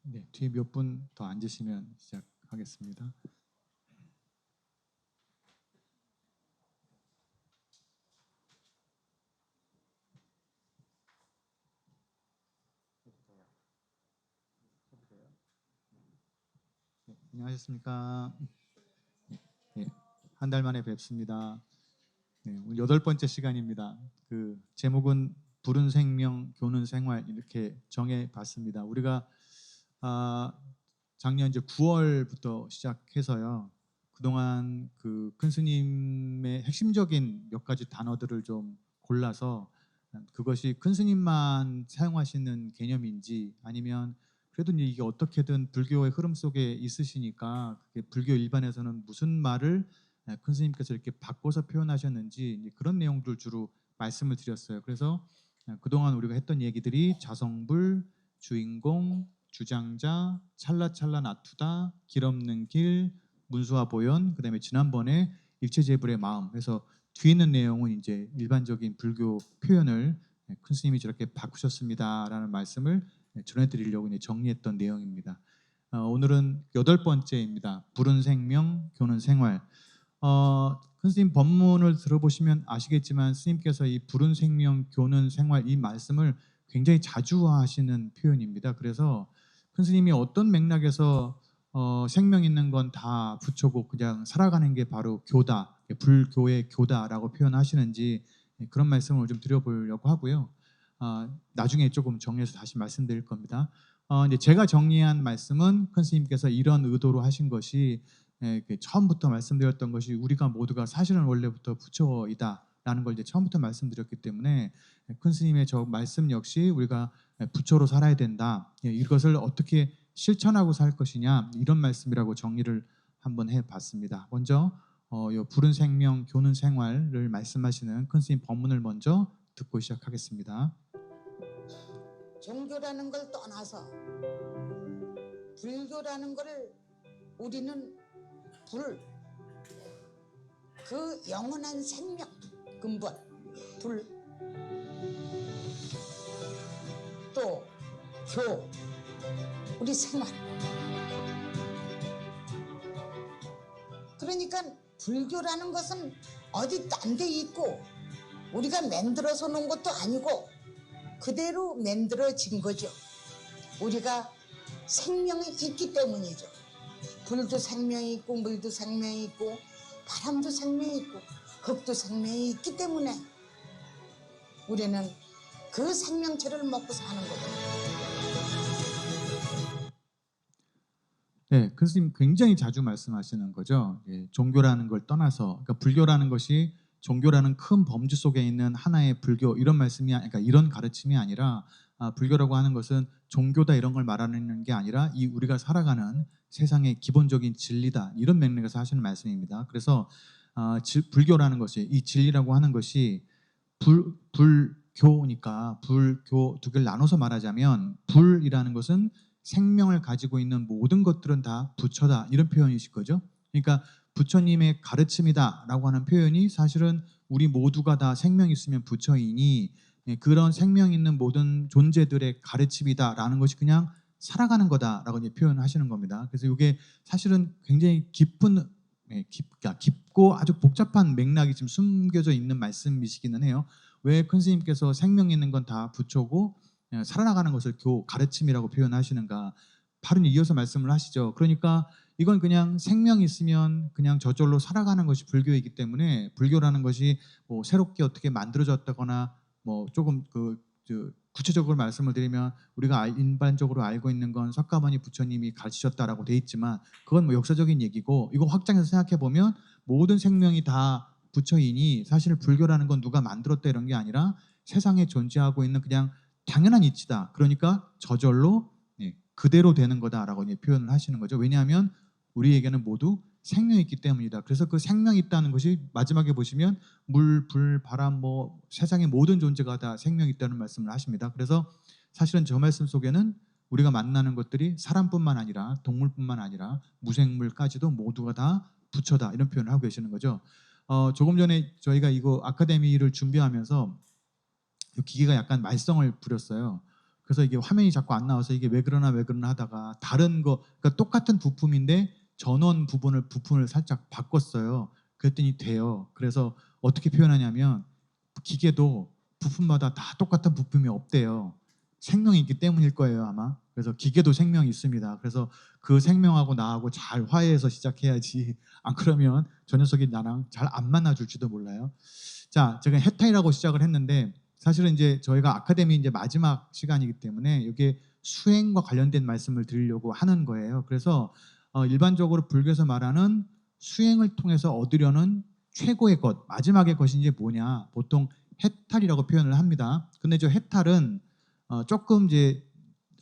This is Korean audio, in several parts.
네, 뒤에 몇 분 더 앉으시면 시작하겠습니다. 네, 안녕하셨습니까? 네, 한 달 만에 뵙습니다. 네, 오늘 8번째 시간입니다. 그 제목은 부른 생명, 교는 생활 이렇게 정해봤습니다. 우리가 작년 이제 9월부터 시작해서요. 그동안 그 큰 스님의 핵심적인 몇 가지 단어들을 좀 골라서 그것이 큰 스님만 사용하시는 개념인지 아니면 그래도 이게 어떻게든 불교의 흐름 속에 있으시니까 그게 불교 일반에서는 무슨 말을 큰 스님께서 이렇게 바꿔서 표현하셨는지 이제 그런 내용들 주로 말씀을 드렸어요. 그래서 그동안 우리가 했던 얘기들이 자성불, 주인공, 주장자, 찰나찰나 나투다, 길 없는 길, 문수와 보현, 그다음에 지난번에 일체재불의 마음. 그래서 뒤에 있는 내용은 이제 일반적인 불교 표현을 큰 스님이 저렇게 바꾸셨습니다라는 말씀을 전해드리려고 이제 정리했던 내용입니다. 오늘은 8번째입니다. 부른 생명, 교는 생활. 큰 스님 법문을 들어보시면 아시겠지만 스님께서 이 부른 생명, 교는 생활 이 말씀을 굉장히 자주 하시는 표현입니다. 그래서 큰 스님이 어떤 맥락에서 생명 있는 건 다 부처고 그냥 살아가는 게 바로 교다, 불교의 교다라고 표현하시는지 그런 말씀을 좀 드려보려고 하고요. 나중에 조금 정리해서 다시 말씀드릴 겁니다. 이제 제가 정리한 말씀은 큰 스님께서 이런 의도로 하신 것이 처음부터 말씀드렸던 것이 우리가 모두가 사실은 원래부터 부처이다라는 걸 이제 처음부터 말씀드렸기 때문에 큰 스님의 저 말씀 역시 우리가 부처로 살아야 된다. 이것을 어떻게 실천하고 살 것이냐 이런 말씀이라고 정리를 한번 해봤습니다. 먼저 이 부른 생명, 교는 생활을 말씀하시는 큰 스님 법문을 먼저 듣고 시작하겠습니다. 종교라는 걸 떠나서 불교라는 걸 우리는 그 영원한 생명 근본 또 교 우리 생활 그러니까 불교라는 것은 어디 딴 데 있고 우리가 만들어서 놓은 것도 아니고 그대로 만들어진 거죠. 우리가 생명이 있기 때문이죠. 불도 생명이 있고 물도 생명이 있고 바람도 생명이 있고 흙도 생명이 있기 때문에 우리는 그 생명체를 먹고 사는 거거든요. 네, 큰 스님 굉장히 자주 말씀하시는 거죠. 종교라는 걸 떠나서, 그러니까 불교라는 것이 종교라는 큰 범주 속에 있는 하나의 불교 이런 말씀이, 그러니까 이런 가르침이 아니라 불교라고 하는 것은 종교다 이런 걸 말하는 게 아니라 이 우리가 살아가는 세상의 기본적인 진리다 이런 맥락에서 하시는 말씀입니다. 그래서 불교라는 것이 이 진리라고 하는 것이 불교니까 불교 두 개를 나눠서 말하자면 불이라는 것은 생명을 가지고 있는 모든 것들은 다 부처다 이런 표현이실 거죠. 그러니까 부처님의 가르침이다라고 하는 표현이 사실은 우리 모두가 다 생명 있으면 부처이니 그런 생명 있는 모든 존재들의 가르침이다라는 것이 그냥 살아가는 거다라고 이제 표현하시는 겁니다. 그래서 이게 사실은 굉장히 깊고 아주 복잡한 맥락이 지금 숨겨져 있는 말씀이시기는 해요. 왜 큰 스님께서 생명 있는 건 다 부처고 살아나가는 것을 가르침이라고 표현하시는가? 바로 이어서 말씀을 하시죠. 그러니까 이건 그냥 생명이 있으면 그냥 저절로 살아가는 것이 불교이기 때문에 불교라는 것이 뭐 새롭게 어떻게 만들어졌다거나 뭐 조금 구체적으로 말씀을 드리면 우리가 일반적으로 알고 있는 건 석가모니 부처님이 가르치셨다라고 돼 있지만 그건 뭐 역사적인 얘기고 이거 확장해서 생각해 보면 모든 생명이 다 부처이니 사실 불교라는 건 누가 만들었다 이런 게 아니라 세상에 존재하고 있는 그냥 당연한 이치다. 그러니까 저절로 그대로 되는 거다라고 이제 표현을 하시는 거죠. 왜냐하면 우리에게는 모두 생명이 있기 때문이다. 그래서 그 생명이 있다는 것이 마지막에 보시면 물, 불, 바람, 뭐 세상의 모든 존재가 다 생명이 있다는 말씀을 하십니다. 그래서 사실은 저 말씀 속에는 우리가 만나는 것들이 사람뿐만 아니라 동물뿐만 아니라 무생물까지도 모두가 다 부처다 이런 표현을 하고 계시는 거죠. 조금 전에 저희가 이거 아카데미를 준비하면서 기계가 약간 말썽을 부렸어요. 그래서 이게 화면이 자꾸 안 나와서 이게 왜 그러나 하다가 다른 거, 그러니까 똑같은 부품인데 전원 부품을 살짝 바꿨어요. 그랬더니 돼요. 그래서 어떻게 표현하냐면 기계도 부품마다 다 똑같은 부품이 없대요. 생명이 있기 때문일 거예요, 아마. 그래서 기계도 생명이 있습니다. 그래서 그 생명하고 나하고 잘 화해해서 시작해야지. 안 그러면 저 녀석이 나랑 잘 안 만나줄지도 몰라요. 자, 제가 해탈이라고 시작을 했는데 사실은 이제 저희가 아카데미 이제 마지막 시간이기 때문에 이게 수행과 관련된 말씀을 드리려고 하는 거예요. 그래서 일반적으로 불교에서 말하는 수행을 통해서 얻으려는 최고의 것, 마지막의 것이 이제 뭐냐? 보통 해탈이라고 표현을 합니다. 근데 저 해탈은 조금 이제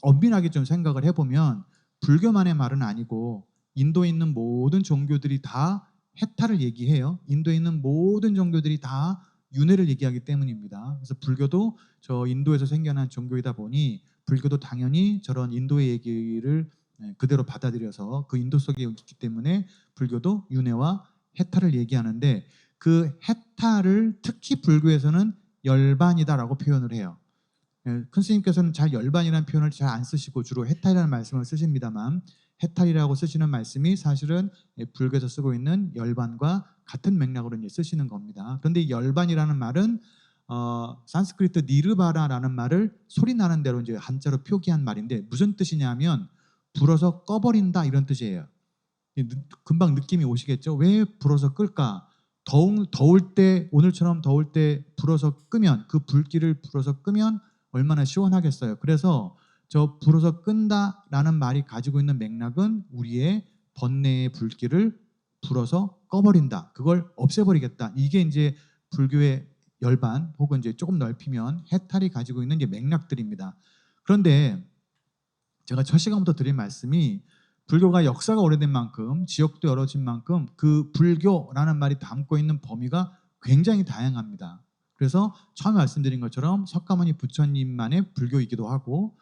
엄밀하게 좀 생각을 해보면 불교만의 말은 아니고 인도에 있는 모든 종교들이 다 해탈을 얘기해요. 인도에 있는 모든 종교들이 다 윤회를 얘기하기 때문입니다. 그래서 불교도 저 인도에서 생겨난 종교이다 보니 불교도 당연히 저런 인도의 얘기를 그대로 받아들여서 그 인도 속에 있기 때문에 불교도 윤회와 해탈을 얘기하는데 그 해탈을 특히 불교에서는 열반이다라고 표현을 해요. 큰 스님께서는 잘 열반이라는 표현을 잘 안 쓰시고 주로 해탈이라는 말씀을 쓰십니다만 해탈이라고 쓰시는 말씀이 사실은 불교에서 쓰고 있는 열반과 같은 맥락으로 이제 쓰시는 겁니다. 그런데 이 열반이라는 말은 산스크리트 니르바라라는 말을 소리 나는 대로 이제 한자로 표기한 말인데 무슨 뜻이냐면 불어서 꺼버린다 이런 뜻이에요. 금방 느낌이 오시겠죠? 왜 불어서 끌까? 더울 때 오늘처럼 더울 때 불어서 끄면 그 불길을 불어서 끄면 얼마나 시원하겠어요. 그래서 저 불어서 끈다라는 말이 가지고 있는 맥락은 우리의 번뇌의 불길을 불어서 꺼버린다. 그걸 없애버리겠다. 이게 이제 불교의 열반 혹은 이제 조금 넓히면 해탈이 가지고 있는 이제 맥락들입니다. 그런데 제가 첫 시간부터 드린 말씀이 불교가 역사가 오래된 만큼 지역도 여러진 만큼 그 불교라는 말이 담고 있는 범위가 굉장히 다양합니다. 그래서 처음에 말씀드린 것처럼 석가모니 부처님만의 불교이기도 하고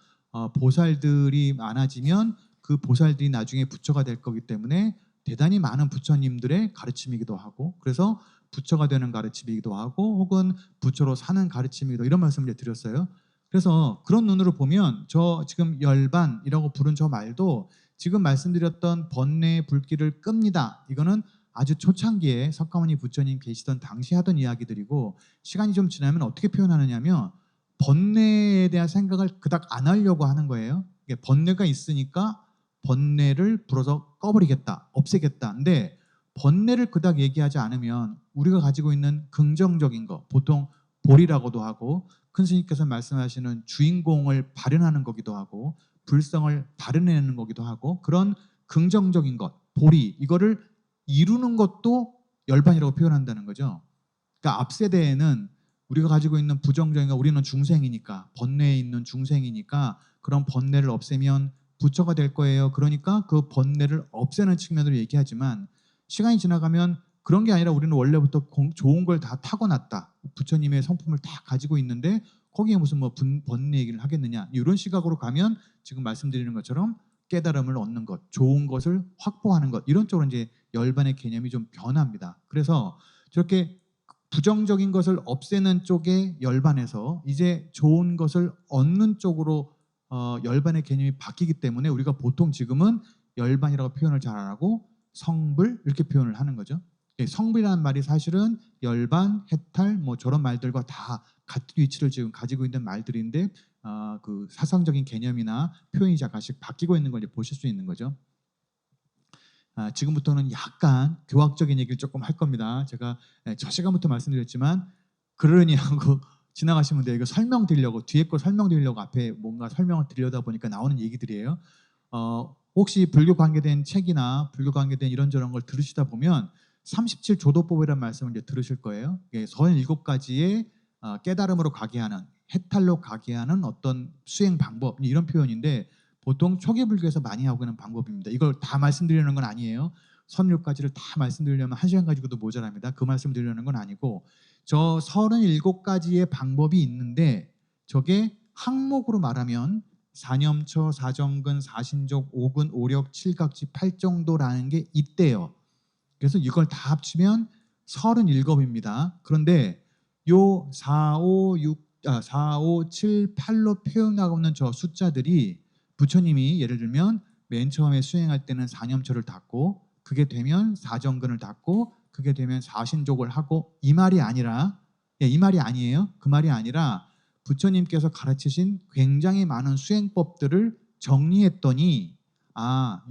보살들이 많아지면 그 보살들이 나중에 부처가 될 거기 때문에 대단히 많은 부처님들의 가르침이기도 하고 그래서 부처가 되는 가르침이기도 하고 혹은 부처로 사는 가르침이기도 이런 말씀을 드렸어요. 그래서 그런 눈으로 보면 저 지금 열반이라고 부른 저 말도 지금 말씀드렸던 번뇌의 불길을 끕니다. 이거는 아주 초창기에 석가모니 부처님 계시던 당시 하던 이야기들이고 시간이 좀 지나면 어떻게 표현하느냐면 번뇌에 대한 생각을 그닥 안 하려고 하는 거예요. 번뇌가 있으니까 번뇌를 불어서 꺼버리겠다, 없애겠다. 근데 번뇌를 그닥 얘기하지 않으면 우리가 가지고 있는 긍정적인 거, 보통 볼이라고도 하고 큰 스님께서 말씀하시는 주인공을 발현하는 거기도 하고 불성을 발현해내는 거기도 하고 그런 긍정적인 것, 보리 이거를 이루는 것도 열반이라고 표현한다는 거죠. 그러니까 앞 세대에는 우리가 가지고 있는 부정적인 거 우리는 중생이니까 번뇌에 있는 중생이니까 그런 번뇌를 없애면 부처가 될 거예요. 그러니까 그 번뇌를 없애는 측면으로 얘기하지만 시간이 지나가면 그런 게 아니라 우리는 원래부터 좋은 걸 다 타고났다. 부처님의 성품을 다 가지고 있는데 거기에 무슨 뭐 번뇌 얘기를 하겠느냐. 이런 시각으로 가면 지금 말씀드리는 것처럼 깨달음을 얻는 것, 좋은 것을 확보하는 것 이런 쪽으로 이제 열반의 개념이 좀 변합니다. 그래서 저렇게 부정적인 것을 없애는 쪽의 열반에서 이제 좋은 것을 얻는 쪽으로 열반의 개념이 바뀌기 때문에 우리가 보통 지금은 열반이라고 표현을 잘 안 하고 성불 이렇게 표현을 하는 거죠. 성불이라는 말이 사실은 열반, 해탈 뭐 저런 말들과 다 같은 위치를 지금 가지고 있는 말들인데 그 사상적인 개념이나 표현이 약간씩 바뀌고 있는 걸 이제 보실 수 있는 거죠. 지금부터는 약간 교학적인 얘기를 조금 할 겁니다. 제가 첫 시간부터 말씀드렸지만 그러니 하고 지나가시면 돼요. 이거 설명드리려고 뒤에 거 설명드리려고 앞에 뭔가 설명을 드리려다 보니까 나오는 얘기들이에요. 혹시 불교 관계된 책이나 불교 관계된 이런저런 걸 들으시다 보면 37조도법이라는 말씀을 이제 들으실 거예요. 37가지의 깨달음으로 가게 하는 해탈로 가게 하는 어떤 수행 방법 이런 표현인데 보통 초기 불교에서 많이 하고 있는 방법입니다. 이걸 다 말씀드리려는 건 아니에요. 37가지를 다 말씀드리려면 1시간 가지고도 모자랍니다. 그 말씀 드리려는 건 아니고 저 37가지의 방법이 있는데 저게 항목으로 말하면 사념처, 사정근, 사신족, 오근, 오력, 칠각지, 팔정도라는 게 있대요. 그래서 이걸 다 합치면 37입니다. 그런데 요 4, 5, 6, 4, 5, 7, 8로 표현하고 있는 저 숫자들이 부처님이 예를 들면 맨 처음에 수행할 때는 사념처를 닫고 그게 되면 사정근을 닫고 그게 되면 사신족을 하고 이 말이 아니라 이 말이 아니에요. 그 말이 아니라 부처님께서 가르치신 굉장히 많은 수행법들을 정리했더니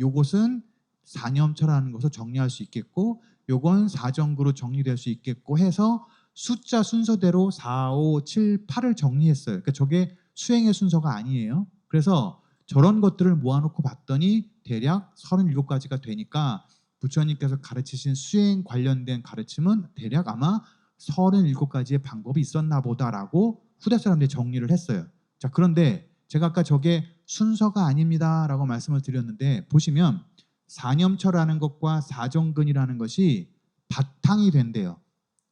요것은 사념처라는 것을 정리할 수 있겠고 요건 사정구로 정리될 수 있겠고 해서 숫자 순서대로 4, 5, 7, 8을 정리했어요. 그러니까 저게 수행의 순서가 아니에요. 그래서 저런 것들을 모아놓고 봤더니 대략 37가지가 되니까 부처님께서 가르치신 수행 관련된 가르침은 대략 아마 37가지의 방법이 있었나 보다라고 후대 사람들이 정리를 했어요. 자, 그런데 제가 아까 저게 순서가 아닙니다라고 말씀을 드렸는데 보시면 사념처라는 것과 사정근이라는 것이 바탕이 된대요.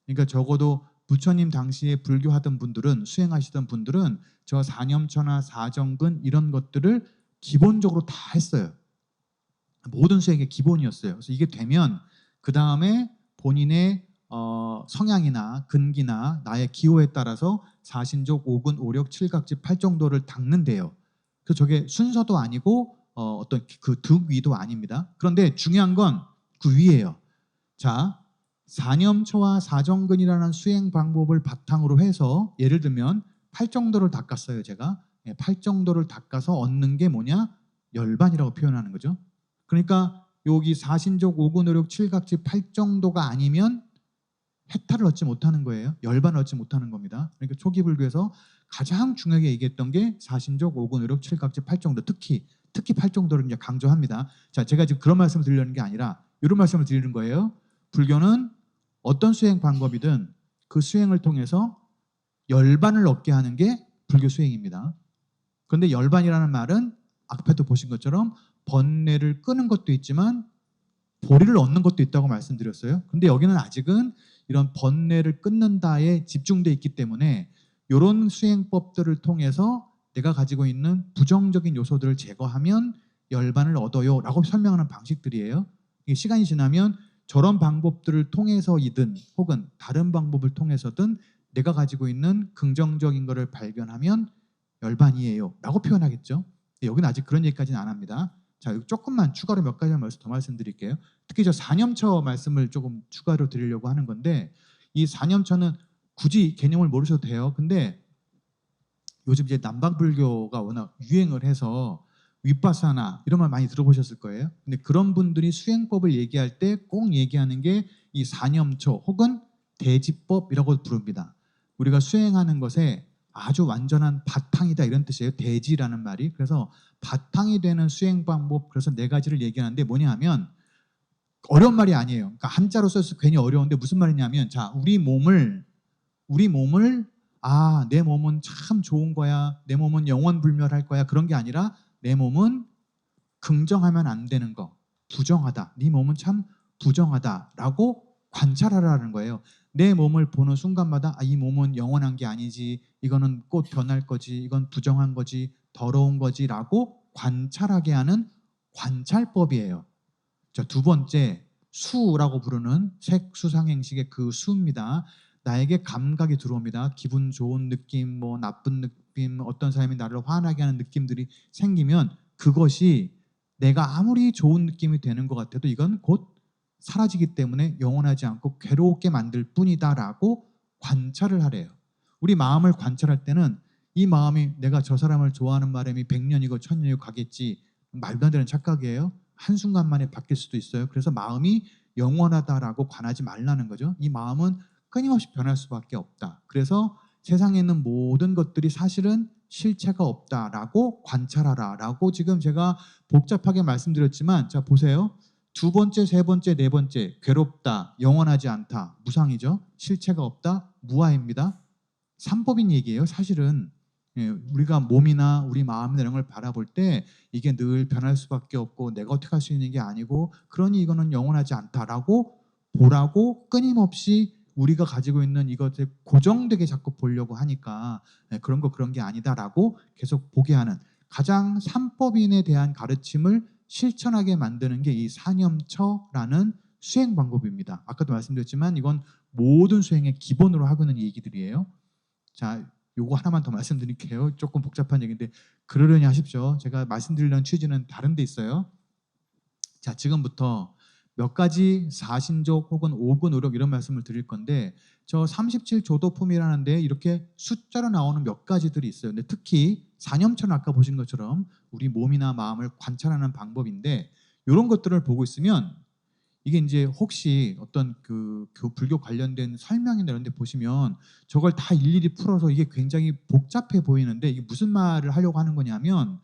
그러니까 적어도 부처님 당시에 불교하던 분들은 수행하시던 분들은 저 사념처나 사정근 이런 것들을 기본적으로 다 했어요. 모든 수행의 기본이었어요. 그래서 이게 되면 그 다음에 본인의 성향이나 근기나 나의 기호에 따라서 사신족, 오근, 오력, 칠각지, 팔정도를 닦는데요. 그래서 저게 순서도 아니고 어떤 그 득 위도 아닙니다. 그런데 중요한 건 그 위예요. 자, 사념처와 사정근이라는 수행 방법을 바탕으로 해서 예를 들면 팔정도를 닦았어요. 제가 팔정도를 닦아서 얻는 게 뭐냐? 열반이라고 표현하는 거죠. 그러니까 여기 사신족, 오근, 오력, 칠각지, 팔정도가 아니면 해탈을 얻지 못하는 거예요. 열반을 얻지 못하는 겁니다. 그러니까 초기 불교에서 가장 중요하게 얘기했던 게 사신족, 오근, 오력, 칠각지, 팔정도, 특히 팔정도를 이제 강조합니다. 자, 제가 지금 그런 말씀을 드리려는 게 아니라 이런 말씀을 드리는 거예요. 불교는 어떤 수행 방법이든 그 수행을 통해서 열반을 얻게 하는 게 불교 수행입니다. 그런데 열반이라는 말은 앞에도 보신 것처럼 번뇌를 끄는 것도 있지만 보리를 얻는 것도 있다고 말씀드렸어요. 근데 여기는 아직은 이런 번뇌를 끊는다에 집중돼 있기 때문에 이런 수행법들을 통해서 내가 가지고 있는 부정적인 요소들을 제거하면 열반을 얻어요 라고 설명하는 방식들이에요. 이게 시간이 지나면 저런 방법들을 통해서이든 혹은 다른 방법을 통해서든 내가 가지고 있는 긍정적인 것을 발견하면 열반이에요 라고 표현하겠죠. 여기는 아직 그런 얘기까지는 안 합니다. 자, 여기 조금만 추가로 몇 가지 더 말씀드릴게요. 특히 저 사념처 말씀을 조금 추가로 드리려고 하는 건데 이 사념처는 굳이 개념을 모르셔도 돼요. 근데 요즘 이제 남방불교가 워낙 유행을 해서 윗바사나 이런 말 많이 들어보셨을 거예요. 근데 그런 분들이 수행법을 얘기할 때 꼭 얘기하는 게 이 사념처 혹은 대지법이라고 부릅니다. 우리가 수행하는 것에 아주 완전한 바탕이다 이런 뜻이에요. 대지라는 말이. 그래서 바탕이 되는 수행 방법 그래서 네 가지를 얘기하는데 뭐냐 하면 어려운 말이 아니에요. 그러니까 한자로 써서 괜히 어려운데 무슨 말이냐면 자, 우리 몸을 내 몸은 참 좋은 거야. 내 몸은 영원불멸할 거야. 그런 게 아니라 내 몸은 긍정하면 안 되는 거. 부정하다. 네 몸은 참 부정하다라고 관찰하라는 거예요. 내 몸을 보는 순간마다 이 몸은 영원한 게 아니지. 이거는 곧 변할 거지. 이건 부정한 거지. 더러운 거지라고 관찰하게 하는 관찰법이에요. 자, 두 번째 수라고 부르는 색수상행식의 그 수입니다. 나에게 감각이 들어옵니다. 기분 좋은 느낌, 뭐 나쁜 느낌, 어떤 사람이 나를 화나게 하는 느낌들이 생기면 그것이 내가 아무리 좋은 느낌이 되는 것 같아도 이건 곧 사라지기 때문에 영원하지 않고 괴롭게 만들 뿐이다라고 관찰을 하래요. 우리 마음을 관찰할 때는 이 마음이 내가 저 사람을 좋아하는 바람이 100년이고 1000년이고 가겠지 말도 안 되는 착각이에요. 한순간만에 바뀔 수도 있어요. 그래서 마음이 영원하다라고 관하지 말라는 거죠. 이 마음은 끊임없이 변할 수밖에 없다. 그래서 세상에 있는 모든 것들이 사실은 실체가 없다라고 관찰하라라고 지금 제가 복잡하게 말씀드렸지만 자 보세요. 두 번째, 세 번째, 네 번째 괴롭다, 영원하지 않다, 무상이죠. 실체가 없다, 무아입니다. 삼법인 얘기예요. 사실은 우리가 몸이나 우리 마음이나 이런 걸 바라볼 때 이게 늘 변할 수밖에 없고 내가 어떻게 할 수 있는 게 아니고 그러니 이거는 영원하지 않다라고 보라고 끊임없이 우리가 가지고 있는 이것을 고정되게 자꾸 보려고 하니까 그런 게 아니다라고 계속 보게 하는 가장 삼법인에 대한 가르침을 실천하게 만드는 게 이 사념처라는 수행 방법입니다. 아까도 말씀드렸지만 이건 모든 수행의 기본으로 하고 있는 얘기들이에요. 자, 요거 하나만 더 말씀드릴게요. 조금 복잡한 얘기인데 그러려니 하십시오. 제가 말씀드리려는 취지는 다른 데 있어요. 자, 지금부터 몇 가지 사신족 혹은 오근오력 이런 말씀을 드릴 건데 저 37조도품이라는데 이렇게 숫자로 나오는 몇 가지들이 있어요. 근데 특히 사념처럼 아까 보신 것처럼 우리 몸이나 마음을 관찰하는 방법인데 이런 것들을 보고 있으면 이게 이제 혹시 어떤 그 불교 관련된 설명이나 이런 데 보시면 저걸 다 일일이 풀어서 이게 굉장히 복잡해 보이는데 이게 무슨 말을 하려고 하는 거냐면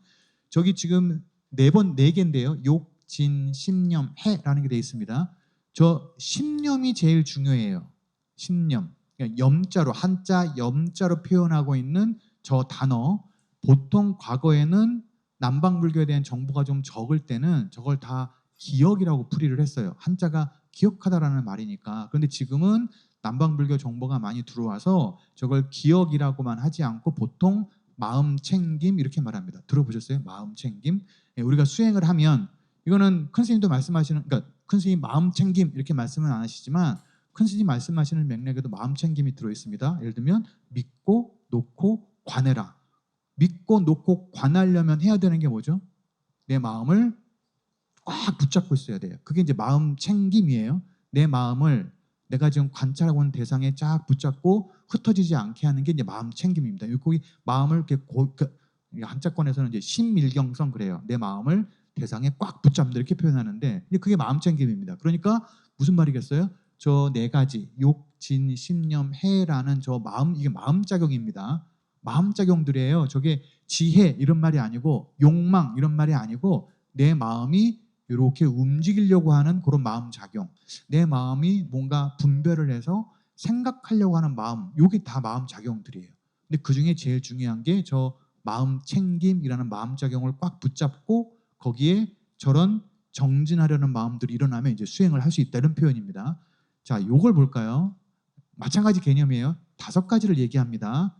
저기 지금 네 개인데요. 욕, 진, 신념, 해라는 게 되어 있습니다. 저 신념이 제일 중요해요. 신념. 그러니까 염자로 한자 염자로 표현하고 있는 저 단어 보통 과거에는 남방불교에 대한 정보가 좀 적을 때는 저걸 다 기억이라고 풀이를 했어요. 한자가 기억하다라는 말이니까. 그런데 지금은 남방불교 정보가 많이 들어와서 저걸 기억이라고만 하지 않고 보통 마음 챙김 이렇게 말합니다. 들어보셨어요? 마음 챙김. 예, 우리가 수행을 하면 이거는 큰 스님도 말씀하시는, 그러니까 큰 스님 마음 챙김 이렇게 말씀은 안 하시지만 큰 스님 말씀하시는 맥락에도 마음 챙김이 들어 있습니다. 예를 들면 믿고 놓고 관해라. 믿고 놓고 관하려면 해야 되는 게 뭐죠? 내 마음을 꽉 붙잡고 있어야 돼요. 그게 이제 마음 챙김이에요. 내 마음을 내가 지금 관찰하고 있는 대상에 쫙 붙잡고 흩어지지 않게 하는 게 이제 마음 챙김입니다. 거기 마음을 이렇게 한자권에서는 이제 심밀경성 그래요. 내 마음을 대상에 꽉 붙잡는다 이렇게 표현하는데 이제 그게 마음 챙김입니다. 그러니까 무슨 말이겠어요? 저 네 가지 욕, 진, 신념, 해라는 저 마음 이게 마음 작용입니다. 마음 작용들이에요. 저게 지혜 이런 말이 아니고 욕망 이런 말이 아니고 내 마음이 이렇게 움직이려고 하는 그런 마음 작용. 내 마음이 뭔가 분별을 해서 생각하려고 하는 마음. 이게 다 마음 작용들이에요. 근데 그중에 제일 중요한 게 저 마음 챙김이라는 마음 작용을 꽉 붙잡고 거기에 저런 정진하려는 마음들이 일어나면 이제 수행을 할 수 있다는 표현입니다. 자, 요걸 볼까요? 마찬가지 개념이에요. 5가지를 얘기합니다.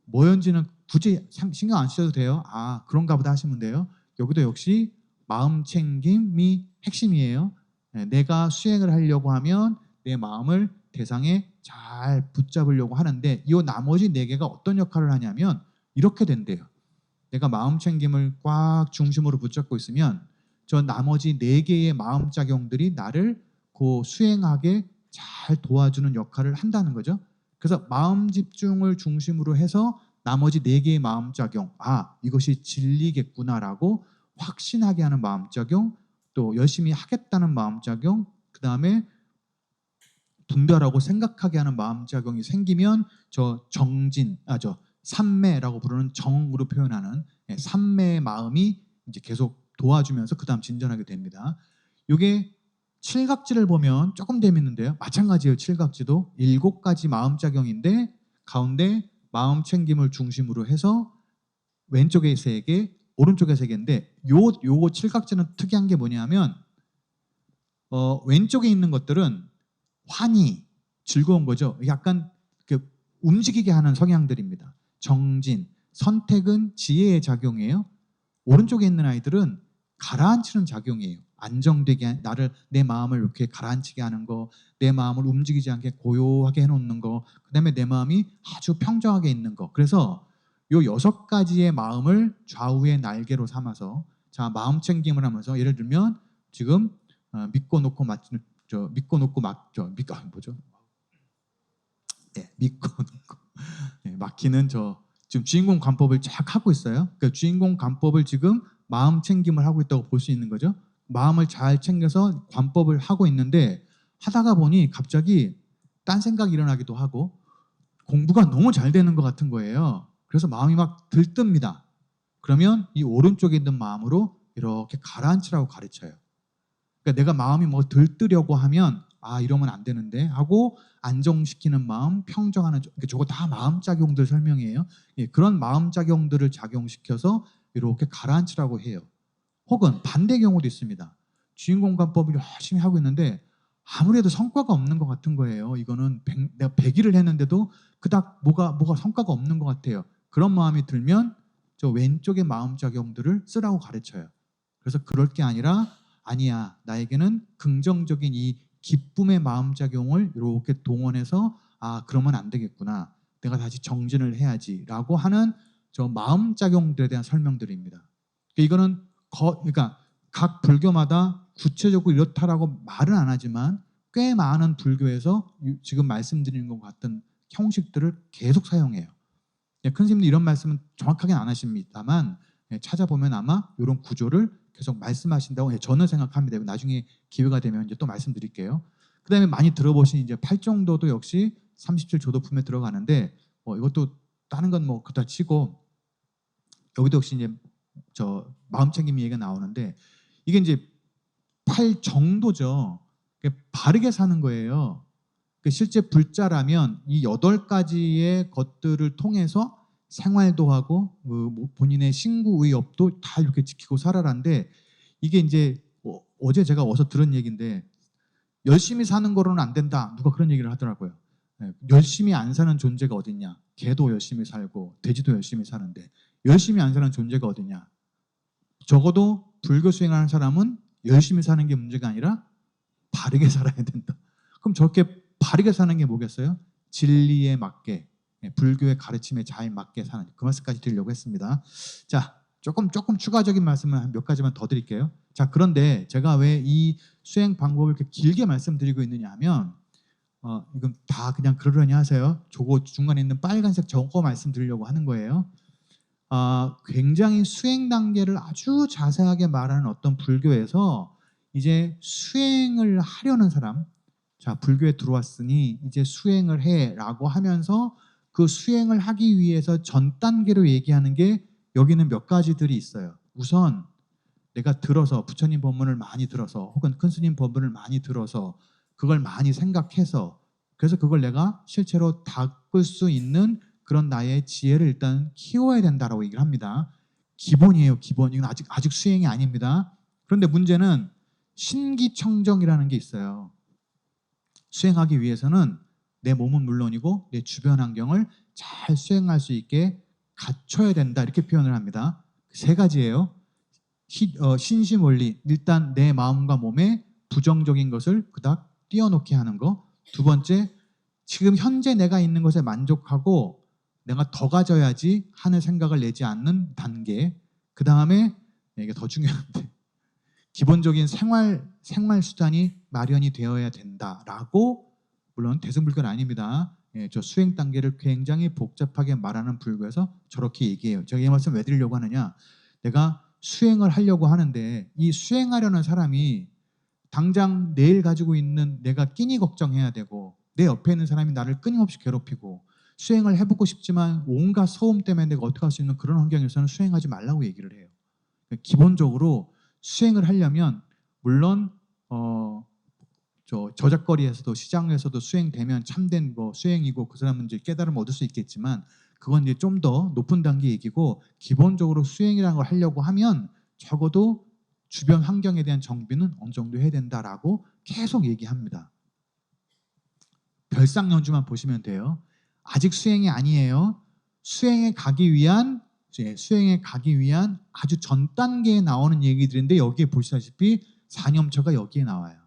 뭐였는지는 굳이 신경 안 쓰셔도 돼요. 아, 그런가 보다 하시면 돼요. 여기도 역시 마음 챙김이 핵심이에요. 내가 수행을 하려고 하면 내 마음을 대상에 잘 붙잡으려고 하는데 이 나머지 4개가 어떤 역할을 하냐면 이렇게 된대요. 내가 마음 챙김을 꽉 중심으로 붙잡고 있으면 저 나머지 4개의 마음 작용들이 나를 그 수행하게 잘 도와주는 역할을 한다는 거죠. 그래서 마음 집중을 중심으로 해서 나머지 4개의 마음 작용, 아, 이것이 진리겠구나라고 확신하게 하는 마음 작용, 또 열심히 하겠다는 마음 작용, 그다음에 분별하고 생각하게 하는 마음 작용이 생기면 저 정진, 저 삼매라고 부르는 정으로 표현하는 삼매의 마음이 이제 계속 도와주면서 그다음 진전하게 됩니다. 이게 칠각지를 보면 조금 재밌는데요. 마찬가지예요. 칠각지도 7가지 마음 작용인데 가운데 마음 챙김을 중심으로 해서 왼쪽에 3개, 오른쪽에 3개인데 요거 칠각지는 특이한 게 뭐냐면 왼쪽에 있는 것들은 환희, 즐거운 거죠. 약간 움직이게 하는 성향들입니다. 정진, 선택은 지혜의 작용이에요. 오른쪽에 있는 아이들은 가라앉히는 작용이에요. 안정되게 내 마음을 이렇게 가라앉히게 하는 거, 내 마음을 움직이지 않게 고요하게 해놓는 거, 그다음에 내 마음이 아주 평정하게 있는 거. 그래서 요 6가지의 마음을 좌우의 날개로 삼아서 자 마음 챙김을 하면서 예를 들면 지금 믿고 놓고 믿고 놓고 뭐죠? 믿고 놓고 막히는 저 지금 주인공 관법을 쫙 하고 있어요. 그러니까 주인공 관법을 지금 마음 챙김을 하고 있다고 볼 수 있는 거죠. 마음을 잘 챙겨서 관법을 하고 있는데 하다가 보니 갑자기 딴 생각이 일어나기도 하고 공부가 너무 잘 되는 것 같은 거예요. 그래서 마음이 막 들뜹니다. 그러면 이 오른쪽에 있는 마음으로 이렇게 가라앉히라고 가르쳐요. 그러니까 내가 마음이 뭐 들뜨려고 하면 아 이러면 안 되는데 하고 안정시키는 마음, 평정하는 그러니까 저거 다 마음 작용들 설명이에요. 그런 마음 작용들을 작용시켜서 이렇게 가라앉히라고 해요. 혹은 반대 경우도 있습니다. 주인공 관법을 열심히 하고 있는데 아무래도 성과가 없는 것 같은 거예요. 이거는 내가 100일을 했는데도 그닥 뭐가 성과가 없는 것 같아요. 그런 마음이 들면 저 왼쪽의 마음 작용들을 쓰라고 가르쳐요. 그래서 그럴 게 아니라 아니야, 나에게는 긍정적인 이 기쁨의 마음 작용을 이렇게 동원해서 아 그러면 안 되겠구나. 내가 다시 정진을 해야지라고 하는 저 마음작용들에 대한 설명들입니다. 이거는 그러니까 각 불교마다 구체적으로 이렇다라고 말은 안 하지만 꽤 많은 불교에서 지금 말씀드리는 것 같은 형식들을 계속 사용해요. 큰 스님도 이런 말씀은 정확하게 안 하십니다만 찾아보면 아마 이런 구조를 계속 말씀하신다고 저는 생각합니다. 나중에 기회가 되면 이제 또 말씀드릴게요. 그다음에 많이 들어보신 이제 팔정도도 역시 37조도 품에 들어가는데 이것도 다른 건 뭐 그다 치고 여기도 역시 이제 저 마음챙김 얘기가 나오는데 이게 이제 팔정도죠. 바르게 사는 거예요. 실제 불자라면 이 8가지의 것들을 통해서 생활도 하고 본인의 신구 의업도 다 이렇게 지키고 살아라는데 이게 이제 어제 제가 어서 들은 얘기인데 열심히 사는 거로는 안 된다. 누가 그런 얘기를 하더라고요. 열심히 안 사는 존재가 어딨냐. 개도 열심히 살고 돼지도 열심히 사는데 열심히 안 사는 존재가 어딨냐. 적어도 불교 수행하는 사람은 열심히 사는 게 문제가 아니라 바르게 살아야 된다. 그럼 저렇게 바르게 사는 게 뭐겠어요? 진리에 맞게, 불교의 가르침에 잘 맞게 사는 그 말씀까지 드리려고 했습니다. 자, 조금 추가적인 말씀을 몇 가지만 더 드릴게요. 자, 그런데 제가 왜 이 수행 방법을 이렇게 길게 말씀드리고 있느냐 하면 이건 다 그냥 그러려니 하세요. 저거 중간에 있는 빨간색 저거 말씀드리려고 하는 거예요. 굉장히 수행 단계를 아주 자세하게 말하는 어떤 불교에서 이제 수행을 하려는 사람, 자, 불교에 들어왔으니 이제 수행을 해라고 하면서 그 수행을 하기 위해서 전 단계로 얘기하는 게 여기는 몇 가지들이 있어요. 우선 내가 들어서 부처님 법문을 많이 들어서 혹은 큰 스님 법문을 많이 들어서 그걸 많이 생각해서 그래서 그걸 내가 실제로 닦을 수 있는 그런 나의 지혜를 일단 키워야 된다라고 얘기를 합니다. 기본이에요, 기본. 이건 아직 수행이 아닙니다. 그런데 문제는 신기청정이라는 게 있어요. 수행하기 위해서는 내 몸은 물론이고 내 주변 환경을 잘 수행할 수 있게 갖춰야 된다 이렇게 표현을 합니다. 3가지예요. 신심원리, 일단 내 마음과 몸에 부정적인 것을 그닥 띄워놓게 하는 거. 2번째, 지금 현재 내가 있는 것에 만족하고 내가 더 가져야지 하는 생각을 내지 않는 단계. 그 다음에 이게 더 중요한데 기본적인 생활 수단이 마련이 되어야 된다라고, 물론 대승불교는 아닙니다. 저 수행 단계를 굉장히 복잡하게 말하는 불교에서 저렇게 얘기해요. 제가 이 말씀 왜 드리려고 하느냐, 내가 수행을 하려고 하는데 이 수행하려는 사람이 당장 내일 가지고 있는 내가 끼니 걱정해야 되고 내 옆에 있는 사람이 나를 끊임없이 괴롭히고 수행을 해보고 싶지만 온갖 소음 때문에 내가 어떻게 할 수 있는 그런 환경에서는 수행하지 말라고 얘기를 해요. 기본적으로 수행을 하려면 물론 저작거리에서도 시장에서도 수행되면 참된 수행이고 그 사람은 이제 깨달음을 얻을 수 있겠지만 그건 이제 좀 더 높은 단계 얘기고, 기본적으로 수행이라는 걸 하려고 하면 적어도 주변 환경에 대한 정비는 어느 정도 해야 된다라고 계속 얘기합니다. 별상연주만 보시면 돼요. 아직 수행이 아니에요. 수행에 가기 위한 아주 전 단계에 나오는 얘기들인데 여기에 보시다시피 사념처가 여기에 나와요.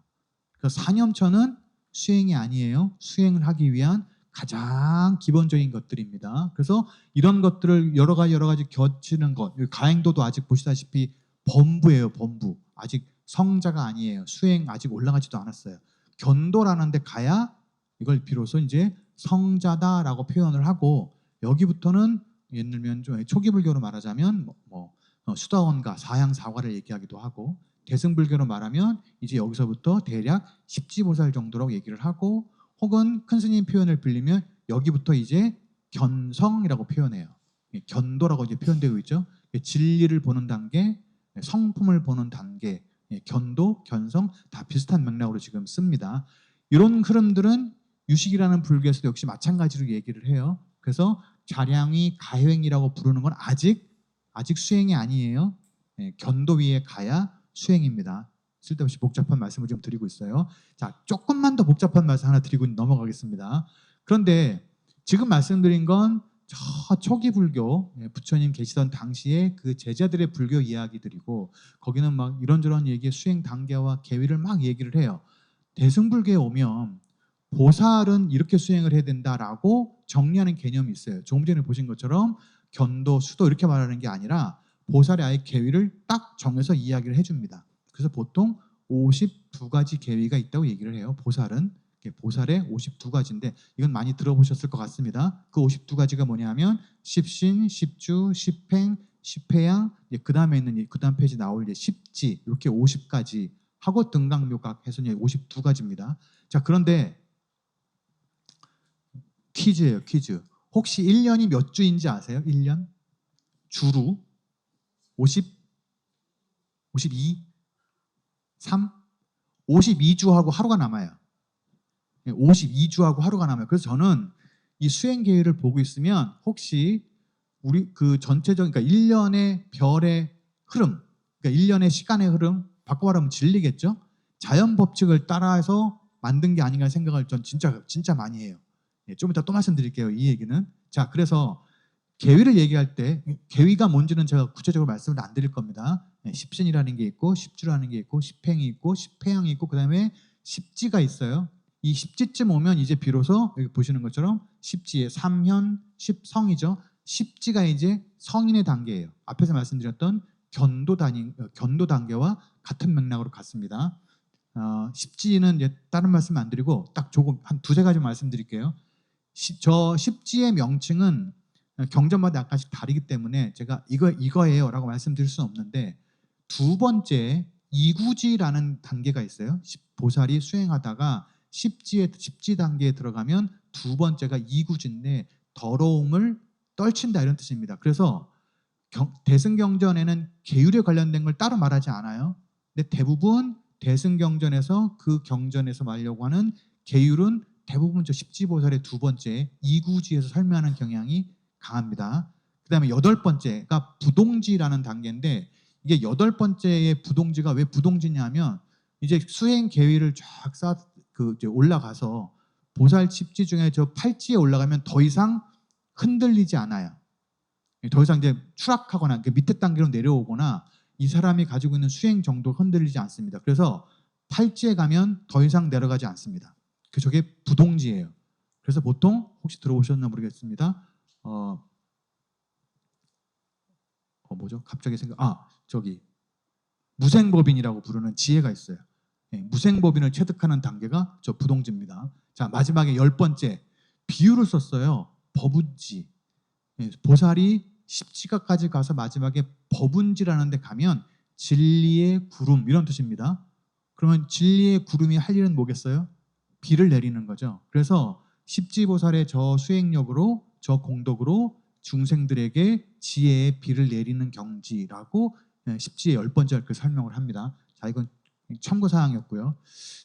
그래서 사념처는 수행이 아니에요. 수행을 하기 위한 가장 기본적인 것들입니다. 그래서 이런 것들을 여러 가지 겹치는 것, 가행도도 아직 보시다시피 범부예요, 범부. 아직 성자가 아니에요. 수행 아직 올라가지도 않았어요. 견도라는 데 가야 이걸 비로소 이제 성자다라고 표현을 하고, 여기부터는 예를 들면 좀 초기 불교로 말하자면 수다원가, 사향사과를 얘기하기도 하고, 대승불교로 말하면 이제 여기서부터 대략 십지보살 정도라고 얘기를 하고, 혹은 큰 스님 표현을 빌리면 여기부터 이제 견성이라고 표현해요. 견도라고 이제 표현되고 있죠. 진리를 보는 단계, 성품을 보는 단계, 견도, 견성 다 비슷한 맥락으로 지금 씁니다. 이런 흐름들은 유식이라는 불교에서도 역시 마찬가지로 얘기를 해요. 그래서 자량이 가행이라고 부르는 건 아직 수행이 아니에요. 견도 위에 가야 수행입니다. 쓸데없이 복잡한 말씀을 좀 드리고 있어요. 자, 조금만 더 복잡한 말씀 하나 드리고 넘어가겠습니다. 그런데 지금 말씀드린 건 저 초기 불교, 부처님 계시던 당시에 그 제자들의 불교 이야기들이고, 거기는 막 이런저런 얘기의 수행 단계와 계위를 막 얘기를 해요. 대승불교에 오면 보살은 이렇게 수행을 해야 된다라고 정리하는 개념이 있어요. 조금 전에 보신 것처럼 견도, 수도 이렇게 말하는 게 아니라 보살의 아예 계위를 딱 정해서 이야기를 해줍니다. 그래서 보통 52가지 계위가 있다고 얘기를 해요. 보살은 보살의 52가지인데 이건 많이 들어보셨을 것 같습니다. 그 52가지가 뭐냐면 십신, 십주, 십행, 십회양, 그 다음에 있는 그 다음 페이지 나올 십지 이렇게 50가지 하고 등강묘각 해서 52가지입니다. 자, 그런데 퀴즈예요, 퀴즈. 혹시 1년이 몇 주인지 아세요? 1년? 주로 50, 52, 3, 52주하고 하루가 남아요. 52주하고 하루가 남아요. 그래서 저는 이 수행 계획을 보고 있으면 혹시 우리 그 전체적인 그러니까 1년의 별의 흐름, 그러니까 1년의 시간의 흐름, 바꿔 말하면 진리겠죠? 자연 법칙을 따라서 만든 게 아닌가 생각을 전 진짜 많이 해요. 좀 이따 또 말씀드릴게요. 이 얘기는. 자, 그래서 계위를 얘기할 때 계위가 뭔지는 제가 구체적으로 말씀을 안 드릴 겁니다. 십신이라는 게 있고 십주라는 게 있고 십행이 있고 십회양이 있고 그다음에 십지가 있어요. 이 십지쯤 오면 이제 비로소 여기 보시는 것처럼 십지의 삼현, 십성이죠. 십지가 이제 성인의 단계예요. 앞에서 말씀드렸던 견도 단계와 같은 맥락으로 갔습니다. 십지는 이제 다른 말씀 안 드리고 딱 조금 한 두세 가지 말씀드릴게요. 저 십지의 명칭은 경전마다 약간씩 다르기 때문에 제가 이거예요라고 말씀드릴 수는 없는데 두 번째 이구지라는 단계가 있어요. 보살이 수행하다가 십지 단계에 들어가면 두 번째가 이구지인데 더러움을 떨친다 이런 뜻입니다. 그래서 대승경전에는 계율에 관련된 걸 따로 말하지 않아요. 근데 대부분 대승경전에서 그 경전에서 말하려고 하는 계율은 대부분 저 십지보살의 두 번째 이구지에서 설명하는 경향이 강합니다. 그 다음에 여덟 번째가 부동지라는 단계인데 이게 여덟 번째의 부동지가 왜 부동지냐면 이제 수행 계위를 쫙 이제 올라가서 보살 십지 중에 저 팔지에 올라가면 더 이상 흔들리지 않아요. 더 이상 이제 추락하거나 밑에 단계로 내려오거나 이 사람이 가지고 있는 수행 정도가 흔들리지 않습니다. 그래서 팔지에 가면 더 이상 내려가지 않습니다. 저게 부동지예요. 그래서 보통 혹시 들어보셨나 모르겠습니다. 뭐죠? 갑자기 저기 무생법인이라고 부르는 지혜가 있어요. 무생법인을 체득하는 단계가 저 부동지입니다. 자, 마지막에 열 번째 비유를 썼어요. 법운지. 보살이 십지가까지 가서 마지막에 법운지라는 데 가면 진리의 구름 이런 뜻입니다. 그러면 진리의 구름이 할 일은 뭐겠어요? 비를 내리는 거죠. 그래서 십지보살의 저 수행력으로 저 공덕으로 중생들에게 지혜의 비를 내리는 경지라고 십지의 열 번째 그 설명을 합니다. 자, 이건 참고 사항이었고요.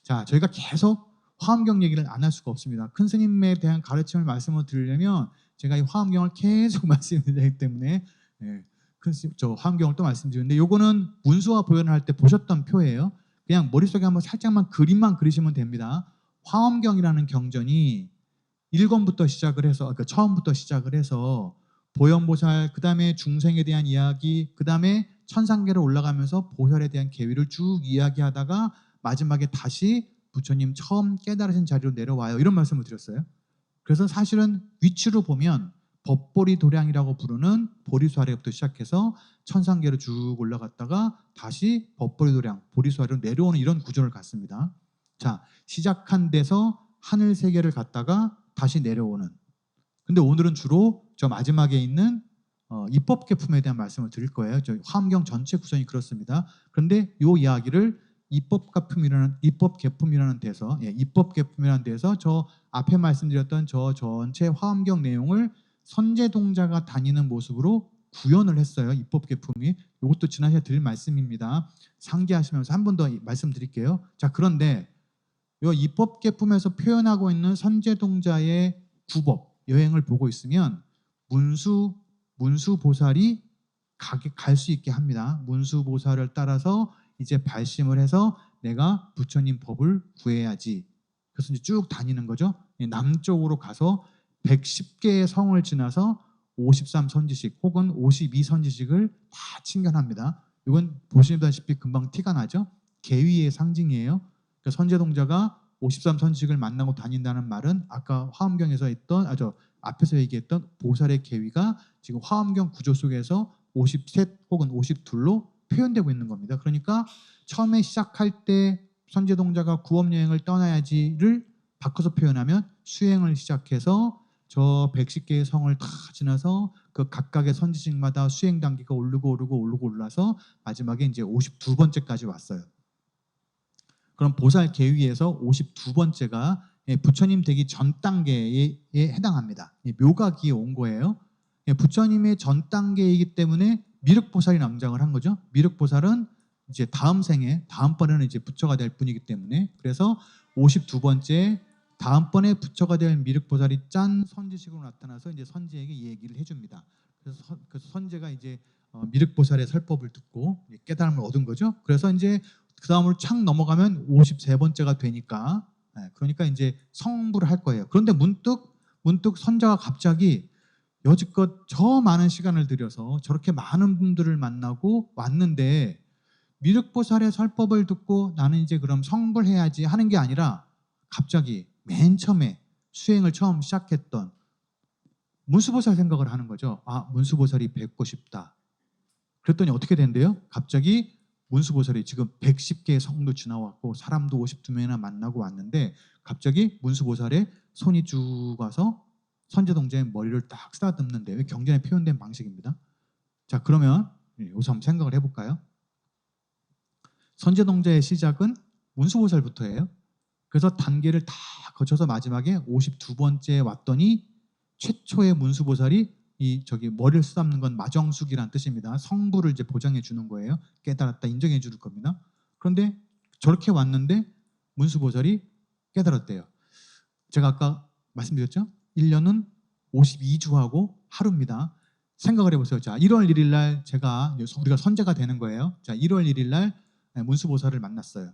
자, 저희가 계속 화엄경 얘기를 안 할 수가 없습니다. 큰 스님에 대한 가르침을 말씀을 드리려면 제가 이 화엄경을 계속 말씀드리기 때문에 저 화엄경을 또 말씀드리는데 요거는 문수와 보연을 할 때 보셨던 표예요. 그냥 머릿속에 한번 살짝만 그림만 그리시면 됩니다. 화엄경이라는 경전이 1권부터 시작을 해서 그러니까 처음부터 시작을 해서 보현보살 그 다음에 중생에 대한 이야기 그 다음에 천상계로 올라가면서 보살에 대한 계위를 쭉 이야기하다가 마지막에 다시 부처님 처음 깨달으신 자리로 내려와요. 이런 말씀을 드렸어요. 그래서 사실은 위치로 보면 법보리 도량이라고 부르는 보리수 아래부터 시작해서 천상계로 쭉 올라갔다가 다시 법보리 도량, 보리수 아래로 내려오는 이런 구조를 갖습니다. 자, 시작한 데서 하늘 세계를 갔다가 다시 내려오는. 근데 오늘은 주로 저 마지막에 있는 입법계품에 대한 말씀을 드릴 거예요. 저 화엄경 전체 구성이 그렇습니다. 그런데 이 이야기를 입법계품이라는 데서 입법계품이라는 데서 저 앞에 말씀드렸던 저 전체 화엄경 내용을 선제동자가 다니는 모습으로 구현을 했어요. 입법계품이. 이것도 지난 시간에 드릴 말씀입니다. 상기하시면서 한 번 더 말씀드릴게요. 자, 그런데 이 입법계품에서 표현하고 있는 선제동자의 구법, 여행을 보고 있으면 문수보살이 갈 수 있게 합니다. 문수보살을 따라서 이제 발심을 해서 내가 부처님 법을 구해야지. 그래서 이제 쭉 다니는 거죠. 남쪽으로 가서 110개의 성을 지나서 53선지식 혹은 52선지식을 다 침견합니다. 이건 보시다시피 금방 티가 나죠. 계위의 상징이에요. 그러니까 선제동자가 53선식을 만나고 다닌다는 말은 아까 화엄경에서 했던 앞에서 얘기했던 보살의 계위가 지금 화엄경 구조 속에서 53 혹은 52로 표현되고 있는 겁니다. 그러니까 처음에 시작할 때 선제동자가 구업여행을 떠나야지를 바꿔서 표현하면 수행을 시작해서 저 110개의 성을 다 지나서 그 각각의 선지식마다 수행 단계가 오르고 올라서 마지막에 이제 52번째까지 왔어요. 그럼 보살 계위에서 52번째가 부처님 되기 전 단계에 해당합니다. 묘각이 온 거예요. 부처님의 전 단계이기 때문에 미륵보살이 낭장을 한 거죠. 미륵보살은 이제 다음 생에 다음번에는 이제 부처가 될 분이기 때문에 그래서 52번째 다음번에 부처가 될 미륵보살이 짠 선지식으로 나타나서 이제 선지에게 이 얘기를 해줍니다. 그래서 선지가 이제 미륵보살의 설법을 듣고 깨달음을 얻은 거죠. 그래서 이제 그 다음으로 착 넘어가면 53번째가 되니까 그러니까 이제 성불을 할 거예요. 그런데 문득 선자가 갑자기 여지껏 저 많은 시간을 들여서 저렇게 많은 분들을 만나고 왔는데 미륵보살의 설법을 듣고 나는 이제 그럼 성불해야지 하는 게 아니라 갑자기 맨 처음에 수행을 처음 시작했던 문수보살 생각을 하는 거죠. 아, 문수보살이 뵙고 싶다. 그랬더니 어떻게 된대요? 갑자기 문수보살이 지금 110개의 성도 지나왔고 사람도 52명이나 만나고 왔는데 갑자기 문수보살의 손이 쭉 와서 선제동자의 머리를 딱 쓰다듬는데 경전에 표현된 방식입니다. 자, 그러면 여기서 한번 생각을 해볼까요? 선제동자의 시작은 문수보살부터예요. 그래서 단계를 다 거쳐서 마지막에 52번째에 왔더니 최초의 문수보살이 머리를 쓰다듬는 건 마정숙이라는 뜻입니다. 성부를 이제 보장해 주는 거예요. 깨달았다 인정해 줄 겁니다. 그런데 저렇게 왔는데 문수보살이 깨달았대요. 제가 아까 말씀드렸죠? 1년은 52주하고 하루입니다. 생각을 해보세요. 자, 1월 1일 날 우리가 선제가 되는 거예요. 자, 1월 1일 날 문수보살을 만났어요.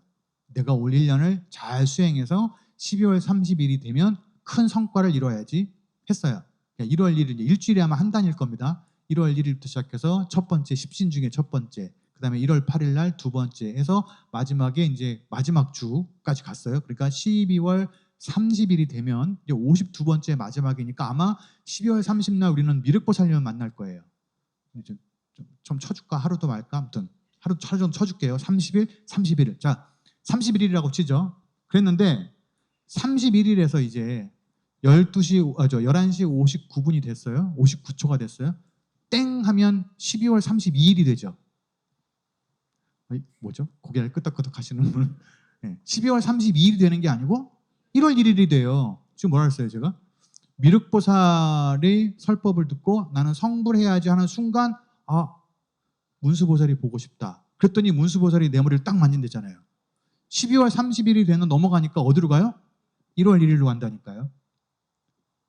내가 올 1년을 잘 수행해서 12월 30일이 되면 큰 성과를 이뤄야지 했어요. 1월 1일, 일주일에 아마 한 단일 겁니다. 1월 1일부터 시작해서 첫 번째, 십신 중에 첫 번째, 그 다음에 1월 8일 날 두 번째 해서 마지막에 이제 마지막 주까지 갔어요. 그러니까 12월 30일이 되면 이제 52번째 마지막이니까 아마 12월 30날 우리는 미륵보살님을 만날 거예요. 좀 쳐줄까? 하루도 말까? 아무튼 하루 좀 쳐줄게요. 30일, 31일. 자, 31일이라고 치죠. 그랬는데 31일에서 이제 11시 59분이 됐어요. 59초가 됐어요. 땡 하면 12월 32일이 되죠. 뭐죠? 고개를 끄덕끄덕 하시는 분. 12월 32일이 되는 게 아니고 1월 1일이 돼요. 지금 뭐라 했어요, 제가? 미륵보살의 설법을 듣고 나는 성불해야지 하는 순간 문수보살이 보고 싶다. 그랬더니 문수보살이 내 머리를 딱 만진댔잖아요. 12월 30일이 되는 넘어가니까 어디로 가요? 1월 1일로 간다니까요.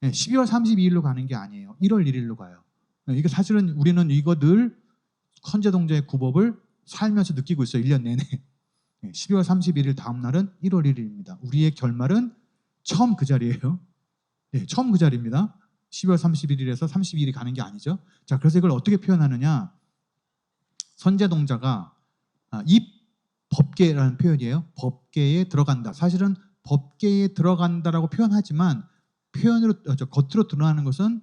12월 32일로 가는 게 아니에요. 1월 1일로 가요. 이게 사실은 우리는 이거 늘 선제동자의 구법을 살면서 느끼고 있어요. 1년 내내. 12월 31일 다음 날은 1월 1일입니다. 우리의 결말은 처음 그 자리예요. 처음 그 자리입니다. 12월 31일에서 32일이 가는 게 아니죠. 자, 그래서 이걸 어떻게 표현하느냐? 선제동자가 이 법계라는 표현이에요. 법계에 들어간다. 사실은 법계에 들어간다라고 표현하지만 겉으로 드러나는 것은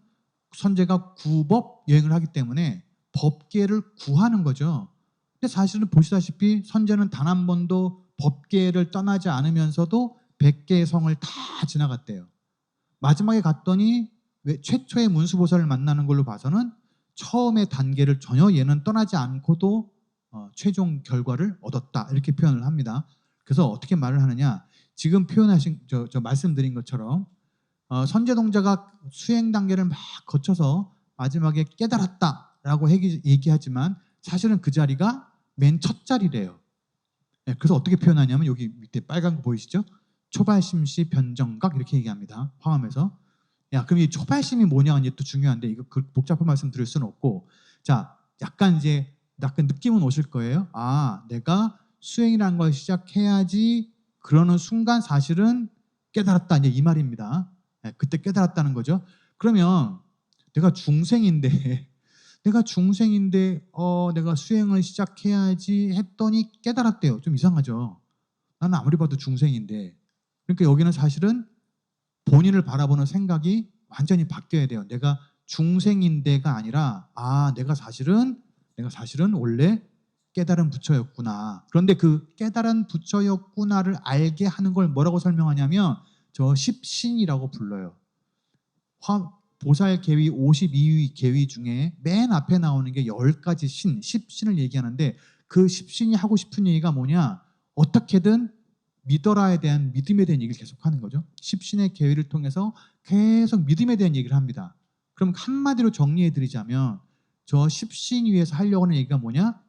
선제가 구법 여행을 하기 때문에 법계를 구하는 거죠. 근데 사실은 보시다시피 선제는 단 한 번도 법계를 떠나지 않으면서도 100개의 성을 다 지나갔대요. 마지막에 갔더니 최초의 문수보살을 만나는 걸로 봐서는 처음의 단계를 전혀 얘는 떠나지 않고도 최종 결과를 얻었다 이렇게 표현을 합니다. 그래서 어떻게 말을 하느냐? 지금 표현하신 말씀드린 것처럼 선제동자가 수행 단계를 막 거쳐서 마지막에 깨달았다라고 얘기하지만 사실은 그 자리가 맨 첫 자리래요. 그래서 어떻게 표현하냐면 여기 밑에 빨간 거 보이시죠? 초발심시 변정각 이렇게 얘기합니다. 화엄에서. 그럼 이 초발심이 뭐냐 이제 또 중요한데 이거 복잡한 말씀 드릴 수는 없고 자 약간 느낌은 오실 거예요. 내가 수행이라는 걸 시작해야지 그러는 순간 사실은 깨달았다 이제 이 말입니다. 그때 깨달았다는 거죠. 그러면 내가 중생인데 내가 수행을 시작해야지 했더니 깨달았대요. 좀 이상하죠. 나는 아무리 봐도 중생인데 그러니까 여기는 사실은 본인을 바라보는 생각이 완전히 바뀌어야 돼요. 내가 중생인데가 아니라 내가 사실은 원래 깨달은 부처였구나. 그런데 그 깨달은 부처였구나를 알게 하는 걸 뭐라고 설명하냐면 저 십신이라고 불러요. 보살 계위 52위 계위 중에 맨 앞에 나오는 게 10가지 신, 십신을 얘기하는데 그 십신이 하고 싶은 얘기가 뭐냐? 어떻게든 믿어라에 대한 믿음에 대한 얘기를 계속 하는 거죠. 십신의 계위를 통해서 계속 믿음에 대한 얘기를 합니다. 그럼 한마디로 정리해 드리자면 저 십신 위에서 하려고 하는 얘기가 뭐냐?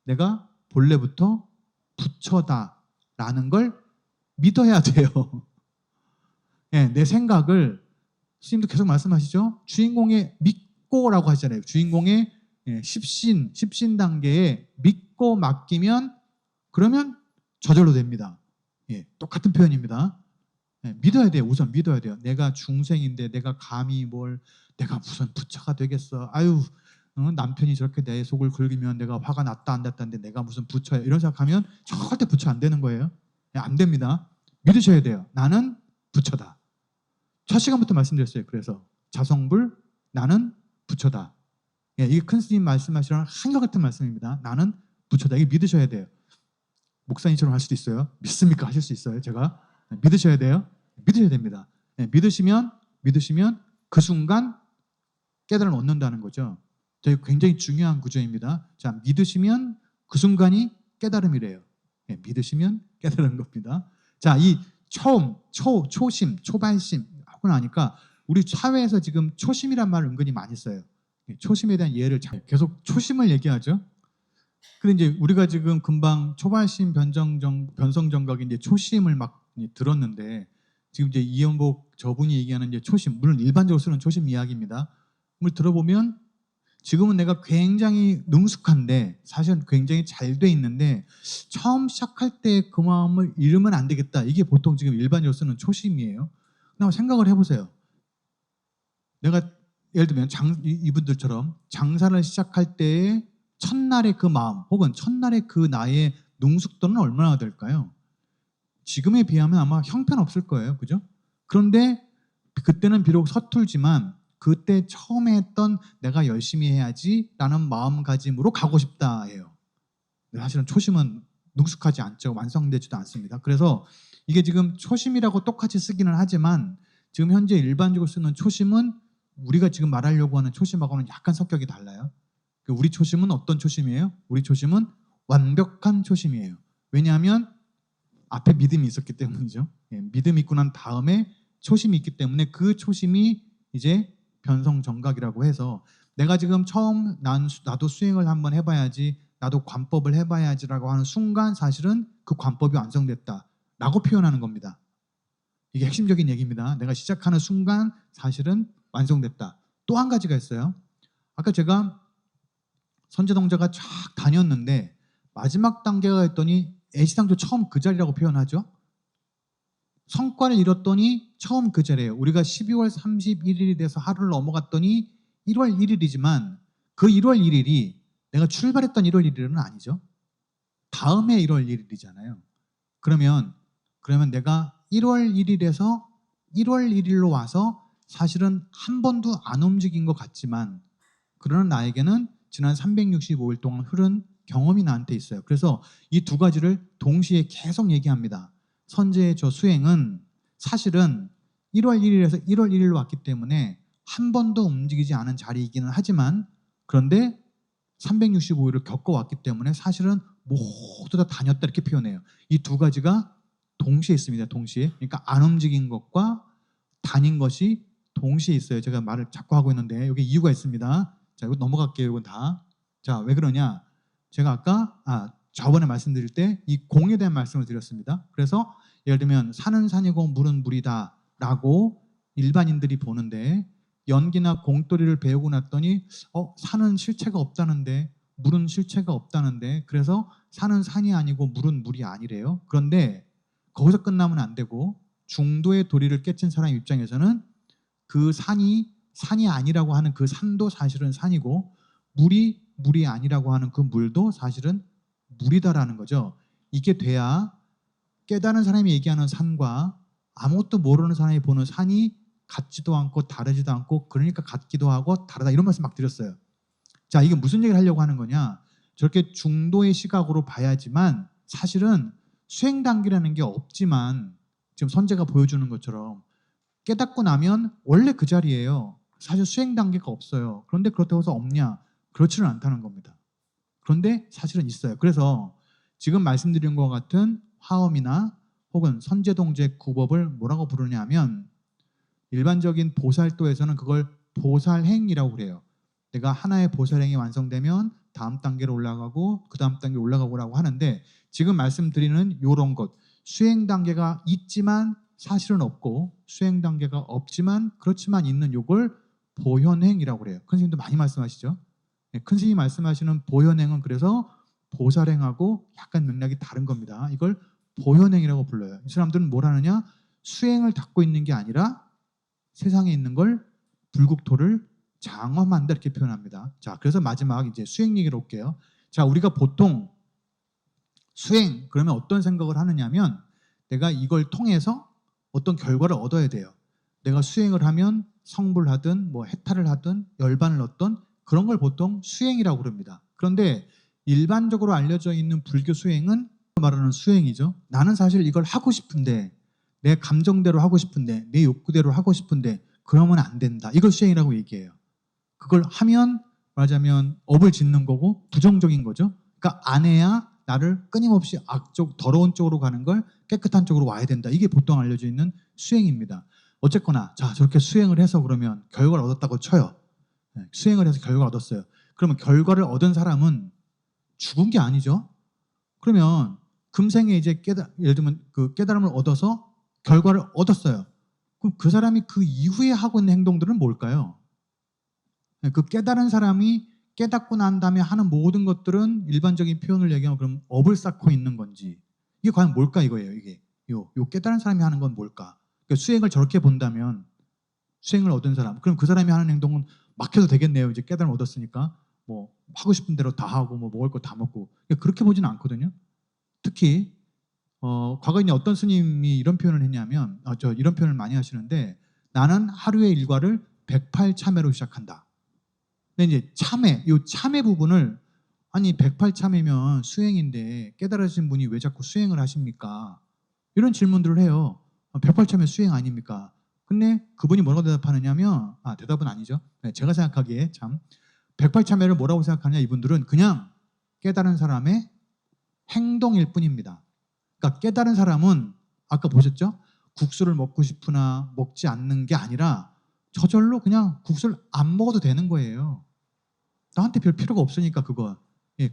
내가 본래부터 부처다라는 걸 믿어야 돼요. 네, 내 생각을 스님도 계속 말씀하시죠. 주인공의 믿고라고 하시잖아요. 주인공의 십신 단계에 믿고 맡기면 그러면 저절로 됩니다. 똑같은 표현입니다. 믿어야 돼요. 우선 믿어야 돼요. 내가 중생인데 내가 감히 내가 무슨 부처가 되겠어. 남편이 저렇게 내 속을 긁으면 내가 화가 났다 안 났다는데 내가 무슨 부처야. 이런 생각하면 절대 부처 안 되는 거예요. 안 됩니다. 믿으셔야 돼요. 나는 부처다. 첫 시간부터 말씀드렸어요. 그래서 자성불 나는 부처다. 이게 큰 스님 말씀하시는 한결같은 말씀입니다. 나는 부처다. 이게 믿으셔야 돼요. 목사님처럼 할 수도 있어요. 믿습니까? 하실 수 있어요. 제가 믿으셔야 돼요. 믿으셔야 됩니다. 믿으시면 그 순간 깨달음을 얻는다는 거죠. 저희 굉장히 중요한 구조입니다. 자, 믿으시면 그 순간이 깨달음이래요. 믿으시면 깨달은 겁니다. 자, 이 초심, 초반심 하고 나니까 우리 사회에서 지금 초심이란 말을 은근히 많이 써요. 초심에 대한 예를 계속 초심을 얘기하죠. 근데 이제 우리가 지금 금방 초반심 변성정각이 이제 초심을 막 들었는데 지금 이제 이연복 저분이 얘기하는 이제 초심, 물론 일반적으로 쓰는 초심 이야기입니다. 을 들어보면 지금은 내가 굉장히 능숙한데 사실은 굉장히 잘 돼 있는데 처음 시작할 때 그 마음을 잃으면 안 되겠다. 이게 보통 지금 일반적으로 쓰는 초심이에요. 그럼 생각을 해보세요. 내가 예를 들면 이분들처럼 장사를 시작할 때의 첫날의 그 마음 혹은 첫날의 그 나의 능숙도는 얼마나 될까요? 지금에 비하면 아마 형편없을 거예요. 그죠? 그런데 그때는 비록 서툴지만 그때 처음에 했던 내가 열심히 해야지 라는 마음가짐으로 가고 싶다예요. 사실은 초심은 능숙하지 않죠. 완성되지도 않습니다. 그래서 이게 지금 초심이라고 똑같이 쓰기는 하지만 지금 현재 일반적으로 쓰는 초심은 우리가 지금 말하려고 하는 초심하고는 약간 성격이 달라요. 우리 초심은 어떤 초심이에요? 우리 초심은 완벽한 초심이에요. 왜냐하면 앞에 믿음이 있었기 때문이죠. 믿음이 있고 난 다음에 초심이 있기 때문에 그 초심이 이제 변성정각이라고 해서 내가 지금 처음 나도 수행을 한번 해봐야지, 나도 관법을 해봐야지라고 하는 순간 사실은 그 관법이 완성됐다라고 표현하는 겁니다. 이게 핵심적인 얘기입니다. 내가 시작하는 순간 사실은 완성됐다. 또 한 가지가 있어요. 아까 제가 선제동자가 쫙 다녔는데 마지막 단계가 했더니 애시당초 처음 그 자리라고 표현하죠. 성과를 이뤘더니 처음 그 자리예요. 우리가 12월 31일이 돼서 하루를 넘어갔더니 1월 1일이지만 그 1월 1일이 내가 출발했던 1월 1일은 아니죠. 다음에 1월 1일이잖아요. 그러면 내가 1월 1일에서 1월 1일로 와서 사실은 한 번도 안 움직인 것 같지만 그러나 나에게는 지난 365일 동안 흐른 경험이 나한테 있어요. 그래서 이 두 가지를 동시에 계속 얘기합니다. 선제의 저 수행은 사실은 1월 1일에서 1월 1일로 왔기 때문에 한 번도 움직이지 않은 자리이기는 하지만 그런데 365일을 겪어왔기 때문에 사실은 모두 다 다녔다 이렇게 표현해요. 이 두 가지가 동시에 있습니다. 동시에. 그러니까 안 움직인 것과 다닌 것이 동시에 있어요. 제가 말을 자꾸 하고 있는데 여기 이유가 있습니다. 자, 이거 넘어갈게요. 이건 다. 자, 왜 그러냐? 제가 아까 저번에 말씀드릴 때 이 공에 대한 말씀을 드렸습니다. 그래서 예를 들면 산은 산이고 물은 물이다 라고 일반인들이 보는데 연기나 공돌이를 배우고 났더니 산은 실체가 없다는데 물은 실체가 없다는데 그래서 산은 산이 아니고 물은 물이 아니래요. 그런데 거기서 끝나면 안 되고 중도의 도리를 깨친 사람 입장에서는 그 산이 아니라고 하는 그 산도 사실은 산이고 물이 아니라고 하는 그 물도 사실은 물이다라는 거죠. 이게 돼야 깨달은 사람이 얘기하는 산과 아무것도 모르는 사람이 보는 산이 같지도 않고 다르지도 않고 그러니까 같기도 하고 다르다 이런 말씀 막 드렸어요. 자, 이게 무슨 얘기를 하려고 하는 거냐? 저렇게 중도의 시각으로 봐야지만 사실은 수행 단계라는 게 없지만 지금 선재가 보여주는 것처럼 깨닫고 나면 원래 그 자리예요. 사실 수행 단계가 없어요. 그런데 그렇다고 해서 없냐? 그렇지는 않다는 겁니다. 그런데 사실은 있어요. 그래서 지금 말씀드린 것 같은 화엄이나 혹은 선제동제 구법을 뭐라고 부르냐 하면 일반적인 보살도에서는 그걸 보살행이라고 그래요. 내가 하나의 보살행이 완성되면 다음 단계로 올라가고 그 다음 단계로 올라가고라고 하는데 지금 말씀드리는 이런 것 수행 단계가 있지만 사실은 없고 수행 단계가 없지만 그렇지만 있는 요걸 보현행이라고 그래요. 큰 스님도 많이 말씀하시죠. 네, 큰 스님이 말씀하시는 보현행은 그래서 보살행하고 약간 맥락이 다른 겁니다. 이걸 보현행이라고 불러요. 이 사람들은 뭘 하느냐? 수행을 닦고 있는 게 아니라 세상에 있는 걸 불국토를 장엄한다 이렇게 표현합니다. 자, 그래서 마지막 이제 수행 얘기로 올게요. 자, 우리가 보통 수행 그러면 어떤 생각을 하느냐면 내가 이걸 통해서 어떤 결과를 얻어야 돼요. 내가 수행을 하면 성불하든 뭐 해탈을 하든 열반을 얻든 그런 걸 보통 수행이라고 그럽니다. 그런데 일반적으로 알려져 있는 불교 수행은 말하는 수행이죠. 나는 사실 이걸 하고 싶은데 내 감정대로 하고 싶은데 내 욕구대로 하고 싶은데 그러면 안 된다. 이걸 수행이라고 얘기해요. 그걸 하면 말하자면 업을 짓는 거고 부정적인 거죠. 그러니까 안 해야 나를 끊임없이 악쪽 더러운 쪽으로 가는 걸 깨끗한 쪽으로 와야 된다. 이게 보통 알려져 있는 수행입니다. 어쨌거나 자 저렇게 수행을 해서 그러면 결과를 얻었다고 쳐요. 수행을 해서 결과를 얻었어요. 그러면 결과를 얻은 사람은 죽은 게 아니죠. 그러면 금생에 이제 예를 들면 그 깨달음을 얻어서 결과를 얻었어요. 그럼 그 사람이 그 이후에 하고 있는 행동들은 뭘까요? 그 깨달은 사람이 깨닫고 난 다음에 하는 모든 것들은 일반적인 표현을 얘기하면 그럼 업을 쌓고 있는 건지 이게 과연 뭘까 이거예요. 이게 요 깨달은 사람이 하는 건 뭘까? 그러니까 수행을 저렇게 본다면 수행을 얻은 사람 그럼 그 사람이 하는 행동은 막 해도 되겠네요. 이제 깨달음을 얻었으니까 뭐 하고 싶은 대로 다 하고 뭐 먹을 거 다 먹고 그렇게 보지는 않거든요. 특히 과거에 어떤 스님이 이런 표현을 했냐면 이런 표현을 많이 하시는데 나는 하루의 일과를 108참회로 시작한다. 근데 이제 참회 부분을 아니 108참회면 수행인데 깨달으신 분이 왜 자꾸 수행을 하십니까? 이런 질문들을 해요. 108참회 수행 아닙니까? 근데 그분이 뭐라고 대답하느냐면 대답은 아니죠. 네, 제가 생각하기에 참 108참회를 뭐라고 생각하냐 이분들은 그냥 깨달은 사람의 행동일 뿐입니다. 그러니까 깨달은 사람은 아까 보셨죠? 국수를 먹고 싶으나 먹지 않는 게 아니라 저절로 그냥 국수를 안 먹어도 되는 거예요. 나한테 별 필요가 없으니까 그건.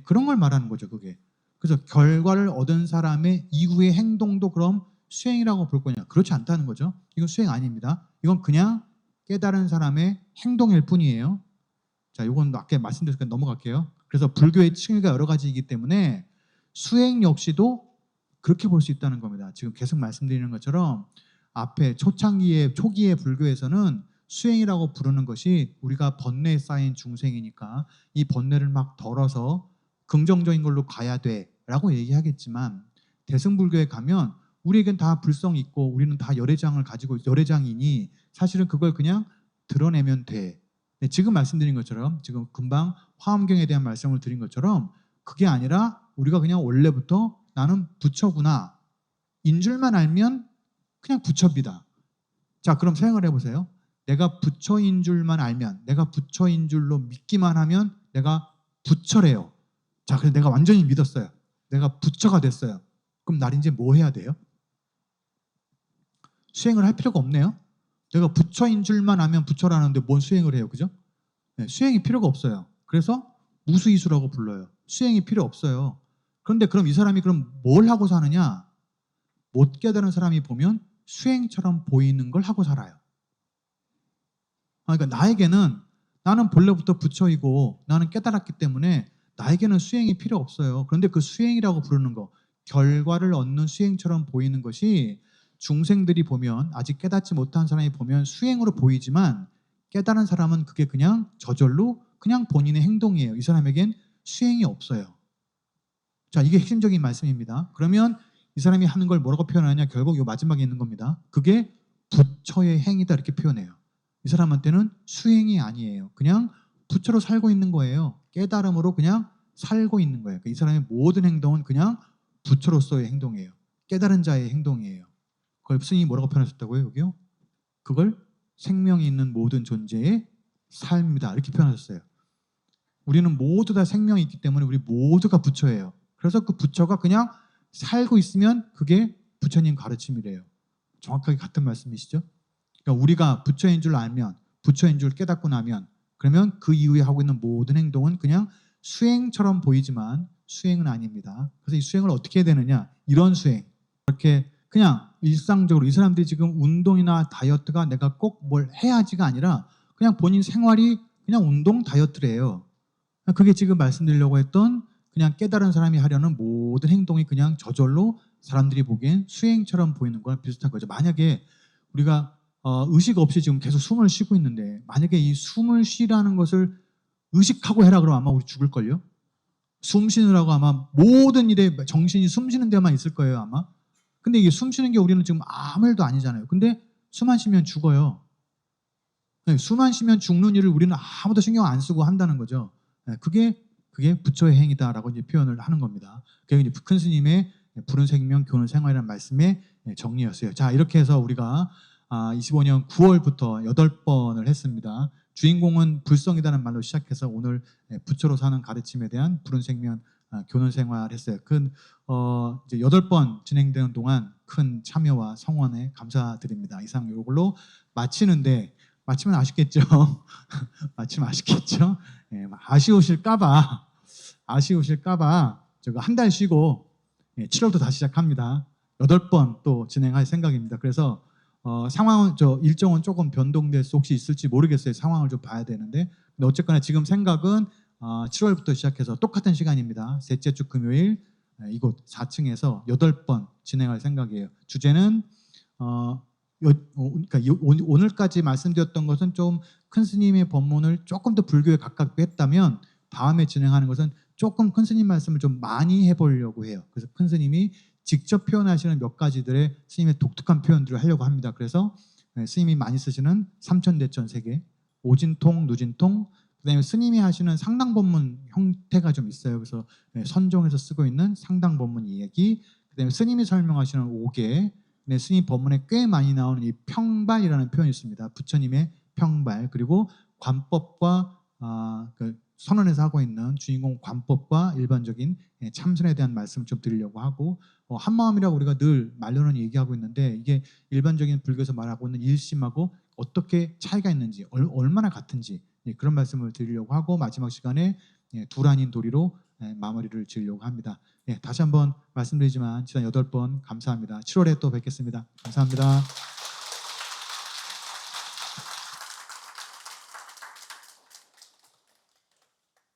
그런 걸 말하는 거죠 그게. 그래서 결과를 얻은 사람의 이후의 행동도 그럼 수행이라고 볼 거냐? 그렇지 않다는 거죠. 이건 수행 아닙니다. 이건 그냥 깨달은 사람의 행동일 뿐이에요. 자, 이건 아까 말씀드렸으니까 넘어갈게요. 그래서 불교의 층위가 여러 가지이기 때문에 수행 역시도 그렇게 볼 수 있다는 겁니다. 지금 계속 말씀드리는 것처럼 앞에 초기의 불교에서는 수행이라고 부르는 것이 우리가 번뇌에 쌓인 중생이니까 이 번뇌를 막 덜어서 긍정적인 걸로 가야 돼라고 얘기하겠지만 대승불교에 가면 우리에겐 다 불성이 있고 우리는 다 열애장을 가지고 열애장이니 사실은 그걸 그냥 드러내면 돼. 네, 지금 말씀드린 것처럼 지금 금방 화엄경에 대한 말씀을 드린 것처럼 그게 아니라 우리가 그냥 원래부터 나는 부처구나 인 줄만 알면 그냥 부처입니다. 자 그럼 생각을 해보세요. 내가 부처인 줄만 알면 내가 부처인 줄로 믿기만 하면 내가 부처래요. 자 그래서 내가 완전히 믿었어요. 내가 부처가 됐어요. 그럼 날 이제 뭐 해야 돼요? 수행을 할 필요가 없네요. 내가 부처인 줄만 알면 부처라는데 뭔 수행을 해요. 그죠? 네, 수행이 필요가 없어요. 그래서 무수이수라고 불러요. 수행이 필요 없어요. 그런데 그럼 이 사람이 그럼 뭘 하고 사느냐? 못 깨달은 사람이 보면 수행처럼 보이는 걸 하고 살아요. 그러니까 나는 본래부터 부처이고 나는 깨달았기 때문에 나에게는 수행이 필요 없어요. 그런데 그 수행이라고 부르는 거, 결과를 얻는 수행처럼 보이는 것이 중생들이 보면 아직 깨닫지 못한 사람이 보면 수행으로 보이지만 깨달은 사람은 그게 그냥 저절로 그냥 본인의 행동이에요. 이 사람에겐 수행이 없어요. 자, 이게 핵심적인 말씀입니다. 그러면 이 이 사람이 하는 걸 뭐라고 표현하냐? 결국 요 마지막에 있는 겁니다. 그게 부처의 행위다 이렇게 표현해요. 이 사람한테는 수행이 아니에요. 그냥 부처로 살고 있는 거예요. 깨달음으로 그냥 살고 있는 거예요. 이 사람의 모든 행동은 그냥 부처로서의 행동이에요. 깨달은 자의 행동이에요. 그걸 스님이 뭐라고 표현하셨다고요? 여기요? 그걸 생명이 있는 모든 존재의 삶이다 이렇게 표현하셨어요. 우리는 모두 다 생명이 있기 때문에 우리 모두가 부처예요. 그래서 그 부처가 그냥 살고 있으면 그게 부처님 가르침이래요. 정확하게 같은 말씀이시죠? 그러니까 우리가 부처인 줄 알면, 부처인 줄 깨닫고 나면, 그러면 그 이후에 하고 있는 모든 행동은 그냥 수행처럼 보이지만 수행은 아닙니다. 그래서 이 수행을 어떻게 해야 되느냐? 이런 수행. 이렇게 그냥 일상적으로 이 사람들이 지금 운동이나 다이어트가 내가 꼭 뭘 해야지가 아니라 그냥 본인 생활이 그냥 운동 다이어트래요. 그게 지금 말씀드리려고 했던 그냥 깨달은 사람이 하려는 모든 행동이 그냥 저절로 사람들이 보기엔 수행처럼 보이는 거랑 비슷한 거죠. 만약에 우리가 의식 없이 지금 계속 숨을 쉬고 있는데 만약에 이 숨을 쉬라는 것을 의식하고 해라 그러면 아마 우리 죽을걸요? 숨 쉬느라고 아마 모든 일에 정신이 숨 쉬는 데만 있을 거예요 아마. 근데 이게 숨 쉬는 게 우리는 지금 아무 일도 아니잖아요. 근데 숨 안 쉬면 죽어요. 네, 숨 안 쉬면 죽는 일을 우리는 아무도 신경 안 쓰고 한다는 거죠. 네, 그게 부처의 행위다라고 이제 표현을 하는 겁니다. 그게 이제 큰 스님의 푸른 생명 교훈 생활이라는 말씀의 정리였어요. 자, 이렇게 해서 우리가 25년 9월부터 8번을 했습니다. 주인공은 불성이라는 말로 시작해서 오늘 부처로 사는 가르침에 대한 푸른 생명 교훈 생활 했어요. 이제 8번 진행되는 동안 큰 참여와 성원에 감사드립니다. 이상 이걸로 마치는데 마치면 아쉽겠죠? 마치면 아쉽겠죠? 아쉬우실까봐 저거 한 달 쉬고 7월부터 다시 시작합니다. 8번 또 진행할 생각입니다. 그래서 상황은 일정은 조금 변동될 수 혹시 있을지 모르겠어요. 상황을 좀 봐야 되는데 근데 어쨌거나 지금 생각은 7월부터 시작해서 똑같은 시간입니다. 셋째 주 금요일 이곳 4층에서 8번 진행할 생각이에요. 주제는 그러니까 오늘까지 말씀드렸던 것은 좀 큰 스님의 법문을 조금 더 불교에 가깝게 했다면 다음에 진행하는 것은 조금 큰 스님 말씀을 좀 많이 해보려고 해요. 그래서 큰 스님이 직접 표현하시는 몇 가지들의 스님의 독특한 표현들을 하려고 합니다. 그래서 스님이 많이 쓰시는 삼천대천 세계, 오진통, 누진통, 그다음에 스님이 하시는 상당법문 형태가 좀 있어요. 그래서 선종에서 쓰고 있는 상당법문 이야기, 그다음에 스님이 설명하시는 오계, 스님 법문에 꽤 많이 나오는 이 평발이라는 표현이 있습니다. 부처님의 평발, 그리고 관법과 그 선언에서 하고 있는 주인공 관법과 일반적인 참선에 대한 말씀을 좀 드리려고 하고 한마음이라고 우리가 늘 말로는 얘기하고 있는데 이게 일반적인 불교에서 말하고 있는 일심하고 어떻게 차이가 있는지 얼마나 같은지 그런 말씀을 드리려고 하고 마지막 시간에 둘 아닌 도리로 마무리를 지으려고 합니다. 다시 한번 말씀드리지만 지난 8번 감사합니다. 7월에 또 뵙겠습니다. 감사합니다.